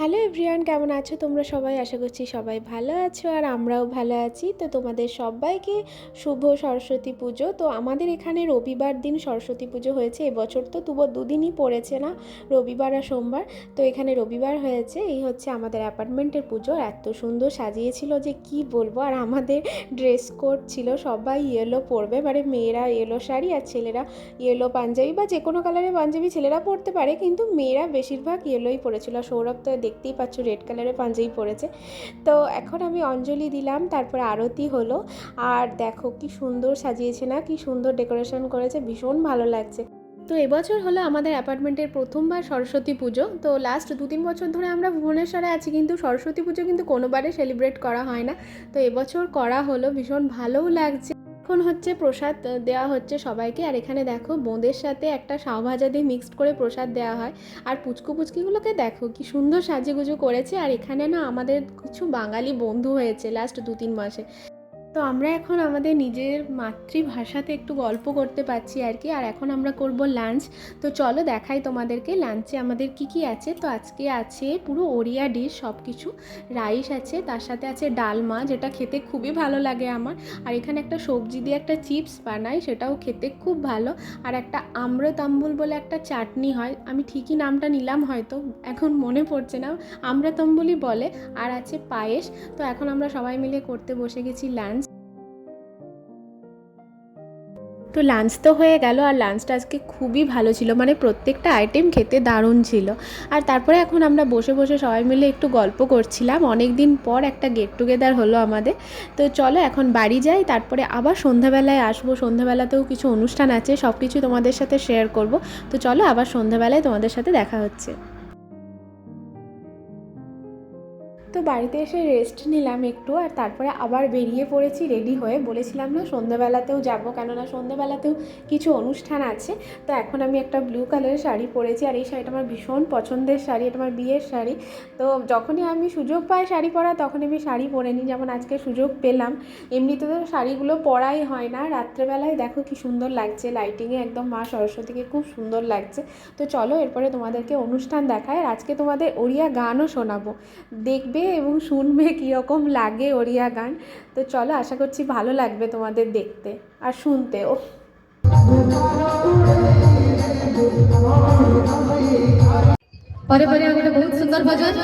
Hello everyone, কেমন আছো তোমরা সবাই? আশা করছি সবাই ভালো আছো আর আমরাও ভালো আছি। তো তোমাদের সবাইকে শুভ সরস্বতী পুজো। তো আমাদের এখানে রবিবার দিন সরস্বতী পুজো হয়েছে। এবছর তো দুদিনই পড়েছে না, রবিবার আর সোমবার। তো এখানে রবিবার হয়েছে। এই হচ্ছে আমাদের অ্যাপার্টমেন্টের পুজো। এত সুন্দর সাজিয়েছিল যে কি বলবো। আর আমাদের ড্রেস কোড ছিল, সবাই ইয়েলো পরবে, মানে মেয়েরা ইয়েলো শাড়ি আর ছেলেরা ইয়েলো পাঞ্জাবি, বা যে কোনো কালারের পাঞ্জাবি ছেলেরা পরতে পারে, কিন্তু মেয়েরা বেশিরভাগ ইয়েলোই পরেছিল। সৌরভ তো দেখতেই পাচ্ছ রেড কালারের পাঞ্জাবি পরেছে। তো এখন আমি অঞ্জলি দিলাম, তারপরে আরতি হলো। আর দেখো কি সুন্দর সাজিয়েছে না, কি সুন্দর ডেকোরেশন করেছে, ভীষণ ভালো লাগছে। তো এবছর হলো আমাদের অ্যাপার্টমেন্টের প্রথমবার সরস্বতী পুজো। তো লাস্ট 2-3 বছর ধরে আমরা ভুবনেশ্বরে আছি, কিন্তু সরস্বতী পুজো কিন্তু কোনোবারে সেলিব্রেট করা হয় না। তো এবছর করা হলো, ভীষণ ভালোও লাগছে। এখন হচ্ছে প্রসাদ দেওয়া হচ্ছে সবাইকে। আর এখানে দেখো বোঁদের সাথে একটা সাও ভাজা দিয়ে মিক্সড করে প্রসাদ দেওয়া হয়। আর পুচকুগুলোকে দেখো কি সুন্দর সাজুগুজু করেছে। আর এখানে না আমাদের কিছু বাঙালি বন্ধু হয়েছে লাস্ট 2-3 মাসে। তো আমরা এখন আমাদের নিজের মাতৃভাষাতে একটু গল্প করতে পারছি আর কি। আর এখন আমরা করব লাঞ্চ। তো চলো দেখাই তোমাদেরকে লাঞ্চে আমাদের কি আছে। তো আজকে আছে পুরো ওড়িয়া ডিশ, সব কিছু। রাইস আছে, তার সাথে আছে ডালমা, যেটা খেতে খুবই ভালো লাগে আমার। আর এখানে একটা সবজি দিয়ে একটা চিপস বানাই, সেটাও খেতে খুব ভালো। আর একটা আম্রতাম্বুল বলে একটা চাটনি হয়, আমি ঠিকই নামটা নিলাম হয়তো, এখন মনে পড়ছে না, আম্রতাম্বুলই বলে। আর আছে পায়েস। তো এখন আমরা সবাই মিলে করতে বসে গেছি লাঞ্চ। তো লাঞ্চ তো হয়ে গেল। আর লাঞ্চটা আজকে খুবই ভালো ছিল, মানে প্রত্যেকটা আইটেম খেতে দারুণ ছিল। আর তারপরে এখন আমরা বসে বসে সবাই মিলে একটু গল্প করছিলাম। অনেক দিন পর একটা গেট টুগেদার হলো আমাদের। তো চলো এখন বাড়ি যাই, তারপরে আবার সন্ধ্যাবেলায় আসবো। সন্ধ্যাবেলাতেও কিছু অনুষ্ঠান আছে, সব কিছু তোমাদের সাথে শেয়ার করব। তো চলো আবার সন্ধ্যাবেলায় তোমাদের সাথে দেখা হচ্ছে। তো বাড়িতে এসে রেস্ট নিলাম একটু, আর তারপরে আবার বেরিয়ে পড়েছি রেডি হয়ে। বলেছিলাম না সন্ধ্যাবেলাতেও যাব, কেননা সন্ধ্যাবেলাতেও কিছু অনুষ্ঠান আছে। তো এখন আমি একটা ব্লু কালারের শাড়ি পরেছি, আর এই শাড়িটা আমার ভীষণ পছন্দের শাড়ি, এটা আমার বিয়ের শাড়ি। তো যখনই আমি সুযোগ পাই শাড়ি পরা, তখনই আমি শাড়ি পরে নিই। যেমন আজকে সুযোগ পেলাম। এমনিতে তো শাড়িগুলো পরাই হয় না। রাত্রেবেলায় দেখো কি সুন্দর লাগছে লাইটিংয়ে, একদম মা সরস্বতীকে খুব সুন্দর লাগছে। তো চলো এরপরে তোমাদেরকে অনুষ্ঠান দেখায়। আর আজকে তোমাদের ওড়িয়া গানও শোনাবো, দেখবে এবং শুনবে কীরকম লাগে ওড়িয়া গান। তো চলো, আশা করছি ভালো লাগবে তোমাদের দেখতে আর শুনতেও। পরে পরে একটা বহুত সুন্দর ভজন।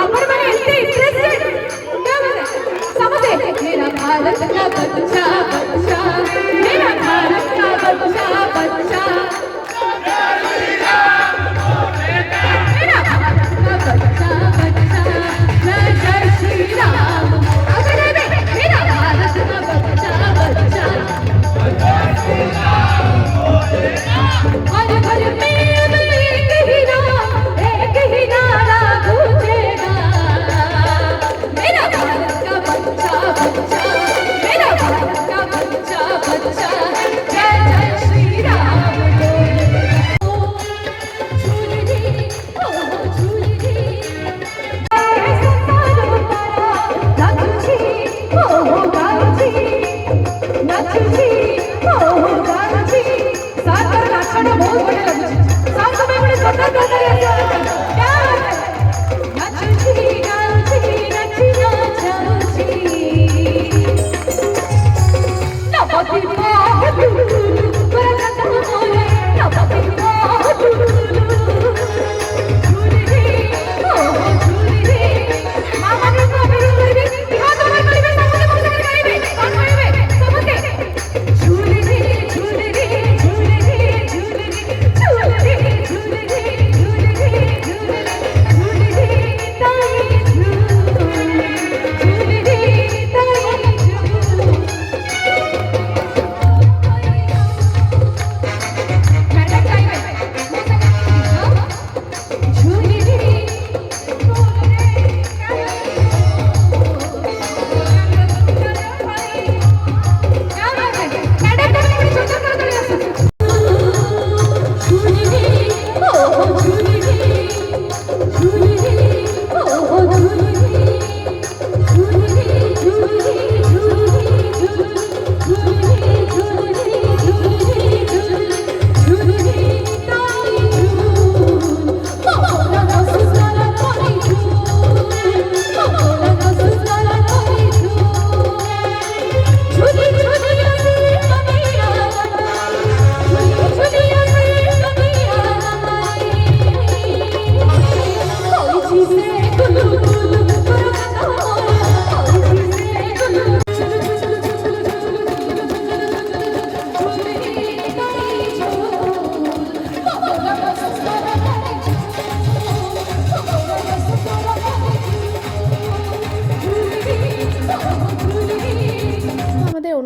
Apa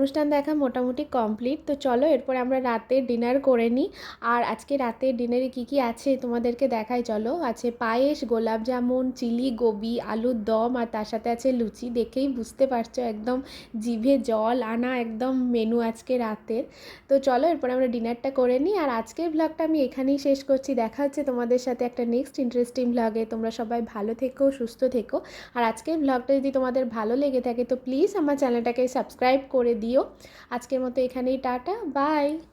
অনুষ্ঠান দেখা মোটামুটি কমপ্লিট। তো চলো এরপরে আমরা রাতে ডিনার করে নিই। আর আজকে রাতের ডিনারে কি কি আছে তোমাদেরকে দেখাই, চলো। আছে পায়েস, গোলাপ জামুন, চিলি গোবি, আলুর দম, আর তার সাথে আছে লুচি। দেখেই বুঝতে পারছো একদম জিভে জল আনা একদম মেনু আজকে রাতের। তো চলো এরপরে আমরা ডিনারটা করে নিই। আর আজকের ব্লগটা আমি এখানেই শেষ করছি। দেখা হচ্ছে তোমাদের সাথে একটা নেক্সট ইন্টারেস্টিং ব্লগে। তোমরা সবাই ভালো থেকো, সুস্থ থেকো। আর আজকের ব্লগটা যদি তোমাদের ভালো লেগে থাকে তো প্লিজ আমার চ্যানেলটাকে সাবস্ক্রাইব করে দিও। আজকের মতো এখানেই টাটা, বাই।